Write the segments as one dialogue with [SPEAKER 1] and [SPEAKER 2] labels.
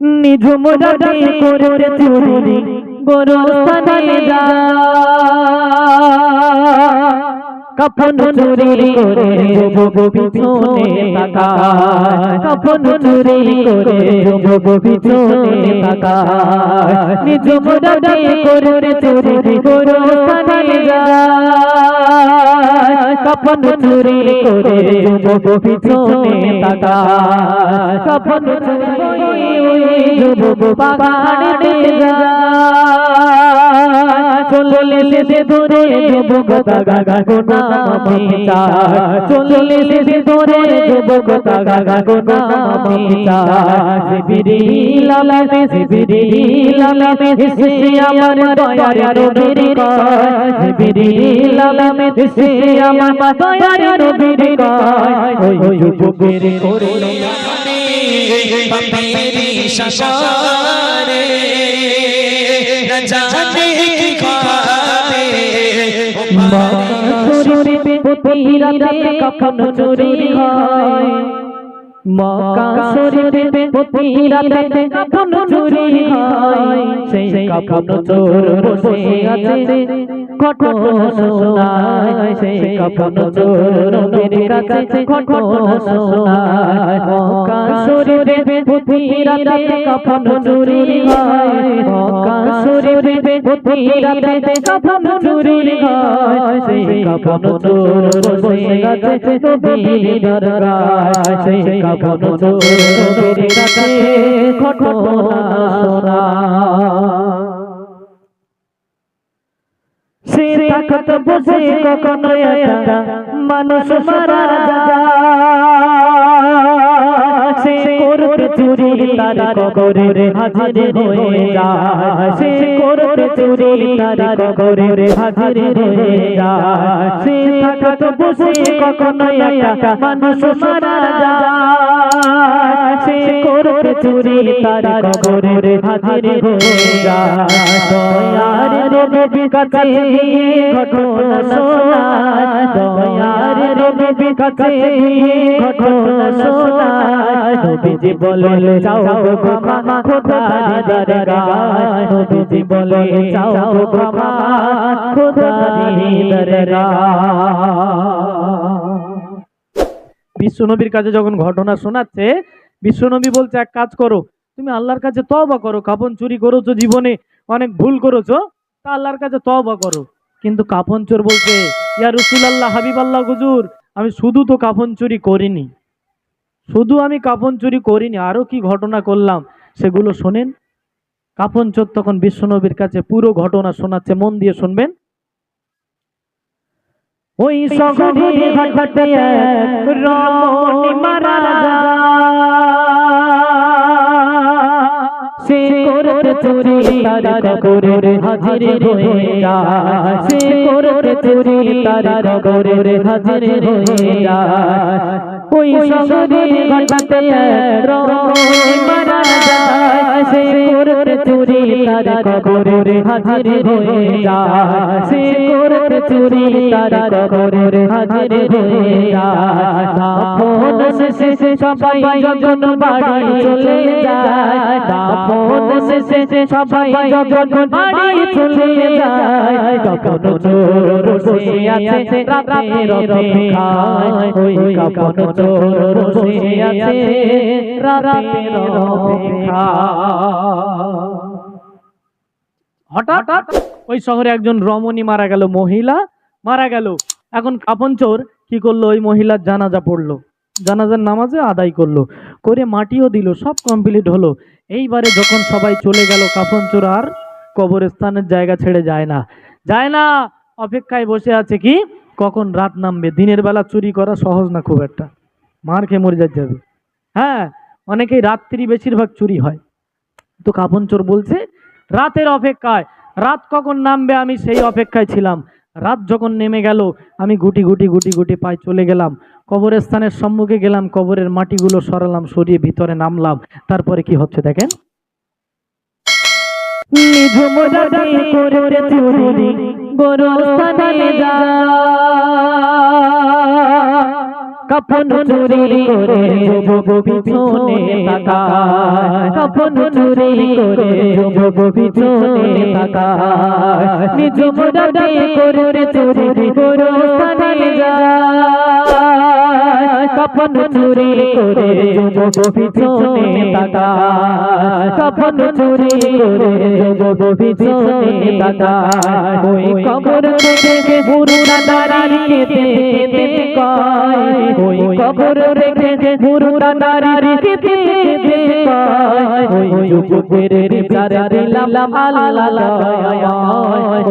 [SPEAKER 1] নিঝুম রাতে করে চুরি গোরস্থানে যা কাফন চুরি করে যুবক পিছনে তাকায় কাফন চুরি করে যুবক পিছনে তাকায় নিঝুম রাতে করে চুরি গোরস্থানে যা কাফন চুরি করে যুবক পিছনে তাকায় কাফন চুরি যুবক পাহাড়ে যা চললে সে ধরে যুবক তাগা গোনা মিটা চললে সে ধরে যুবক তাগা গোনা মিটা জিবরিল আলামে এসে আমার দয়ার নবীর কয় জিবরিল আলামে এসে আমার দয়ার নবীর কয় ওই যুবকের করলো
[SPEAKER 2] বাপেরি শাসারে না জানে কি খাবে
[SPEAKER 1] শরীরে প্রতিরাতে কখন চুরি হয় মক্কা শরীরে প্রতিরাতে কখন চুরি হয় সেই কখন চোর বসে আছে ঘটনা শোনায় সেই কখন চোর নবীর কাছে ঘটনা শোনায় মক্কা শরীরে প্রতিরাতে কখন চুরি হয় মক্কা শরীরে প্রতিরাতে কখন চুরি হয় সেই কখন চোর বসে আছে নবীর দরগায় সেই কখন চোর নবীর কাছে ঘটনা শোনায় সে তাকত বসে কখনো একটা মানুষ মারা যায় সে করতে চুরি তার কবরে হাজির হয়ে যায় সে করতে চুরি তার কবরে হাজির হয়ে যায় সে তাকত বসে কখনো একটা মানুষ মারা যায় সে করতে চুরি তার কবরে হাজির হয়ে যায় দয়ার নবীর কাছে ঘটনা শোনায় দয়ার নবীর কাছে ঘটনা শোনায় নবীজি বলে যাও গো ক্ষমা খোদার দরগায় নবীজি বলে যাও গো ক্ষমা খোদার দরগায় বিশ্বনবীর কাছে যখন ঘটনা শোনাচ্ছে বিশ্বনবী বলছে এক কাজ করো তুমি আল্লাহর কাছে তওবা করো কাফন চুরি করেছো জীবনে অনেক ভুল করেছো তা আল্লাহর কাছে তওবা করো কিন্তু কাফন চোর বলছে ইয়া রাসূলুল্লাহ হাবিবাল্লাহ হুজুর আমি শুধু তো কাফন চুরি করিনি শুধু আমি কাফন চুরি করিনি আরো কি ঘটনা করলাম সেগুলো শোনেন কাফন চোর তখন বিশ্বনবীর কাছে পুরো ঘটনা শোনাচ্ছে মন দিয়ে শুনবেন ওই শহরে ঘটে এক রমণী মারা যায় সে করতে চুরি তার কবরে হাজির হয়ে যায় সে করতে চুরি তার কবরে হাজির হয়ে যায় ওই শহরে ঘটে এক রমণী মারা যায় সে করতে চুরি তার কবরে হাজির হয়ে যায় সে করতে চুরি তার কবরে হাজির হয়ে যায় দাফন শেষে সবাই যখন বাড়ি চলে যায় দাফন শেষে সবাই যখন বাড়ি চলে যায় তখন চোর বসে আছে রাতের অপেক্ষায় ওই কখন চোর বসে আছে রাতের অপেক্ষায় হঠাৎ ওই শহরে একজন রমণী মারা গেল মহিলা মারা গেল এখন কাফন চোর কি করলো ওই মহিলার জানাজা পড়লো জানাজার নামাজে আদায় করলো করে মাটিও দিল সব কমপ্লিট হলো এইবারে যখন সবাই চলে গেল কাফন চোর আর কবরস্থানের জায়গা ছেড়ে যায় না অপেক্ষায় বসে আছে কি কখন রাত নামবে দিনের বেলা চুরি করা সহজ না খুব একটা মার খেয়ে মরে যাবে হ্যাঁ অনেকেই রাত্রি বেশিরভাগ চুরি হয় তো কাফন চোর বলছে রাতের অপেক্ষায় রাত কখন নামবে আমি সেই অপেক্ষায় ছিলাম রাত যখন নেমে গেল আমি গুটি গুটি পায়ে চলে গেলাম কবরস্থানের সম্মুখে গেলাম কবরের মাটিগুলো সরালাম সরিয়ে ভিতরে নামলাম তারপরে কি হচ্ছে দেখেন নিঝুম রাতে করে চুরি গোরস্থানে যা কাফন চুরি করে যুবক পিছনে তাকায়, কাফন চুরি করে যুবক পিছনে তাকায়, নিজ মুরাদে করতে চুরি গোরস্থানে যায়, কাফন চুরি করে যুবক পিছনে তাকায়, কাফন চুরি করে যুবক পিছনে তাকায়, ওই কবর থেকে মুর্দা নারী কেঁদে কয়, ওই কবর থেকে মুর্দা নারী কেঁদে কয়, ওই যুবকের বিচার দিলাম আল্লাহ,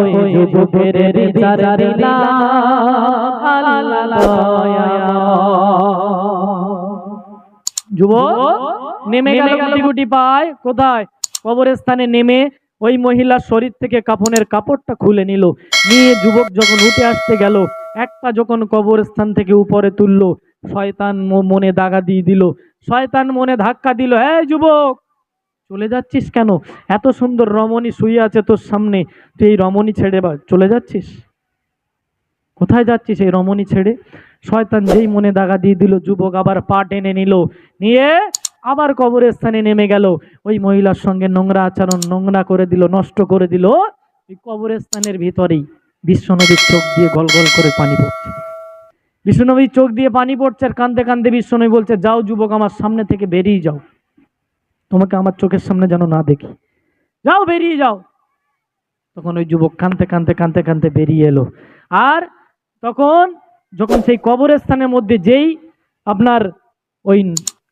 [SPEAKER 1] ওই যুবকের বিচার দিলাম আল্লাহ। যুবক নেমে গেল গুটি গুটি পায় কোথায়? কবরস্থানে নেমে ওই মহিলার শরীর থেকে কাফনের কাপড়টা খুলে নিল, নিয়ে যুবক যখন উঠে আসতে গেল, একটা যখন কবরস্থান থেকে উপরে তুললো, শয়তান মনে দাগা দিয়ে দিল, শয়তান মনে ধাক্কা দিল, এই যুবক চলে যাচ্ছিস কেন? এত সুন্দর রমণী শুয়ে আছে তোর সামনে, তুই এই রমণী ছেড়ে চলে যাচ্ছিস? কোথায় যাচ্ছিস এই রমণী ছেড়ে? শয়তান যেই মনে দাগা দিয়ে দিল, যুবক আবার পা টেনে নিল, নিয়ে আবার কবরস্থানে নেমে গেল, ওই মহিলার সঙ্গে নোংরা আচরণ নোংরা করে দিল, নষ্ট করে দিল। ওই কবরস্থানের ভিতরেই বিশ্বনবীর চোখ দিয়ে গল গল করে পানি পড়ছে, বিশ্বনবীর চোখ দিয়ে পানি পড়ছে, আর কাঁদতে কাঁদতে বিশ্বনবী বলছে, যাও যুবক আমার সামনে থেকে বেরিয়ে যাও, তোমাকে আমার চোখের সামনে যেন না দেখি, যাও বেরিয়ে যাও। তখন ওই যুবক কাঁদতে কাঁদতে কাঁদতে কাঁদতে বেরিয়ে এলো। আর তখন যখন সেই কবরস্থানের মধ্যে যেই আপনার ওই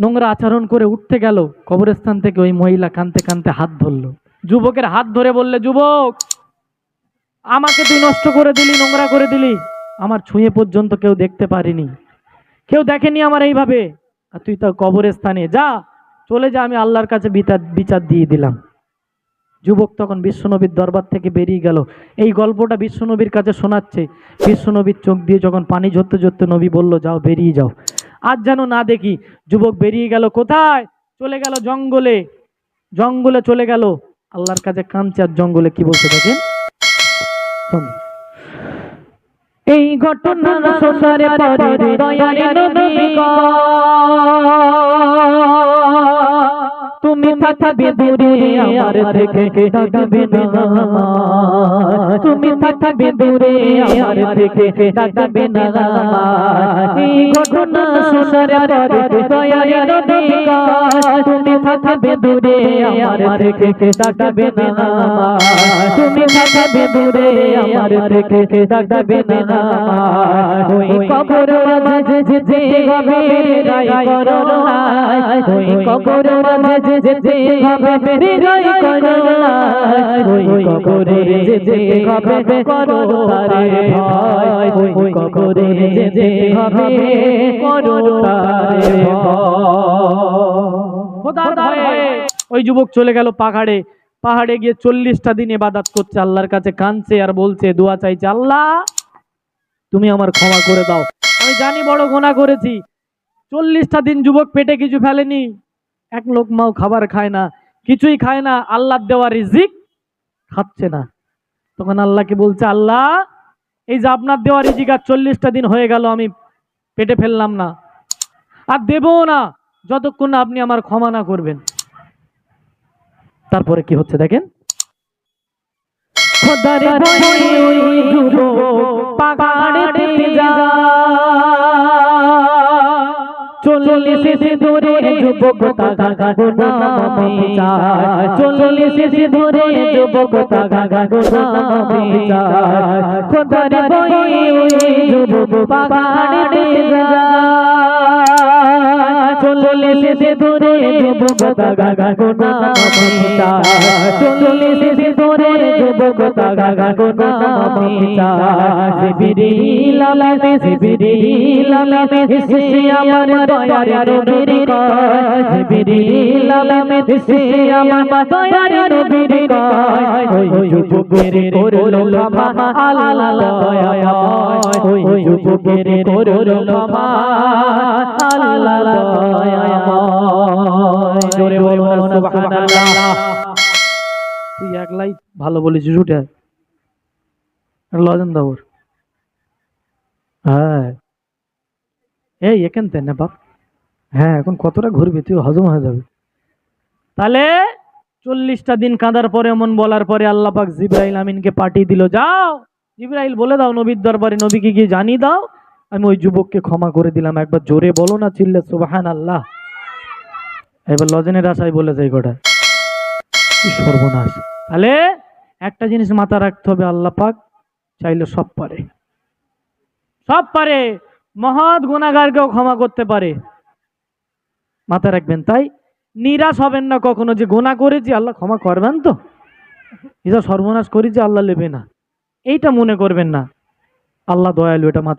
[SPEAKER 1] নোংরা আচরণ করে উঠতে গেল কবরস্থান থেকে, ওই মহিলা কাঁদতে কাঁদতে হাত ধরলো, যুবকের হাত ধরে বললে, যুবক আমাকে তুই নষ্ট করে দিলি, নোংরা করে দিলি, আমার ছুঁয়ে পর্যন্ত কেউ দেখতে পারিনি, কেউ দেখেনি আমার এইভাবে, আর তুই তো কবরস্থানে যা, চলে যা, আমি আল্লাহর কাছে বিচার দিয়ে দিলাম। যুবক তখন বিশ্বনবীর দরবার থেকে বেরিয়ে গেল। এই গল্পটা বিশ্বনবীর কাছে শোনাচ্ছে, বিশ্বনবীর চোখ দিয়ে যখন পানি ঝরতে ঝরতে নবী বলল, যাও বেরিয়ে যাও, আজ যেন না দেখি। যুবক বেরিয়ে গেল কোথায়? চলে গেল জঙ্গলে, জঙ্গলে চলে গেল, আল্লাহর কাছে কাঁদছে, আর জঙ্গলে কি বলছে দেখেন। এই ঘটনা শোনার পরে দয়ার নবী তুমি থাকবে দূরে আমার থেকে, ডাকবে না, তুমি থাকবে দূরে আমার থেকে, ডাকবে না। এই ঘটনা শোনার পরে দয়ার নবী তুমি থাকবে দূরে আমার থেকে, ডাকবে না, তুমি থাকবে দূরে আমার থেকে, ডাকবে না। ওই কবর মাঝে যে হবে রাই করো না, ওই কবর মাঝে যে হবে রাই করো না, ওই কবরে যে হবে করো তারে ভয়, ওই কবরে যে হবে করো তারে ভয়। ওই যুবক চলে গেল পাহাড়ে, পাহাড়ে গিয়ে 40টা দিন ইবাদত করছে, আল্লাহর কাছে কাঁদছে আর বলছে, দোয়া চাইছে, আল্লাহ তুমি আমার ক্ষমা করে দাও, আমি জানি বড় গুনাহ করেছি। 40টা দিন যুবক পেটে কিছু ফেলেনি, এক লোকমাও খাবার খায় না, কিছুই খায় না, আল্লাহর দেওয়া রিজিক খাচ্ছে না। তখন আল্লাহকে বলছে, আল্লাহ এই যে আপনার দেওয়া রিজিক আর 40টা দিন হয়ে গেল আমি পেটে ফেললাম না, আর দেবও না যতক্ষণ না আপনি আমার ক্ষমা না করবেন। তারপরে কি হচ্ছে দেখেন, খোদার ভয়ে ওই যুবক পাহাড়ে যায়, 40 ধরে যুবক তাগা গোনা যায়, 40 ধরে যুবক তাগা গোনা যায়, খোদার ভয়ে ওই যুবক পাহাড়ে যায়, 40 ধরে যুবক তাগা গোনা যায়, 40 ধরে যুবক তাগা গোনা যায়। জিবরিল আলামিন, জিবরিল আলামিন এসে আমার দয়ার নবীর কয়, জিবরিল আলামিন এসে আমার দয়ার নবীর কয়, ওই যুবকের করলো ক্ষমা আল্লাহ দয়াময়, ওই যুবকের করলো ক্ষমা আল্লাহ দয়াময়। জোরে বলুন সুবহানাল্লাহ। তুই একলাই ভালো বলেছিস, উঠে লজেন দাও। হ্যাঁ এই এখান থেকে না বাপ, হ্যাঁ এখন কতটা ঘুরবি তুই, হজম হয়ে যাবে। তাহলে 40টা দিন কাঁদার পরে, এমন বলার পরে আল্লাহ পাক জিবরাইল আমিনকে পাঠিয়ে দিল, যাও জিবরাইল বলে দাও নবীর দরবারে, নবীকে গিয়ে জানিয়ে দাও আমি ওই যুবককে ক্ষমা করে দিলাম। একবার জোরে বলো না, চিল্লে সুবহানাল্লাহ। এবার লজেনের আশায় বলে যায় গোটা, কি সর্বনাশ। তাহলে একটা জিনিস মাথা রাখতে হবে, আল্লাহ পাক চাইলে সব পারে, সব পারে, মহৎ গুনাহগারকেও ক্ষমা করতে পারে, মাথা রাখবেন। তাই নিরাশ হবেন না কখনো যে গুনাহ করেছি আল্লাহ ক্ষমা করবেন তো, এটা সর্বনাশ করেছি আল্লাহ নেবে না, এইটা মনে করবেন না। আল্লাহ দয়ালু, এটা মাথায়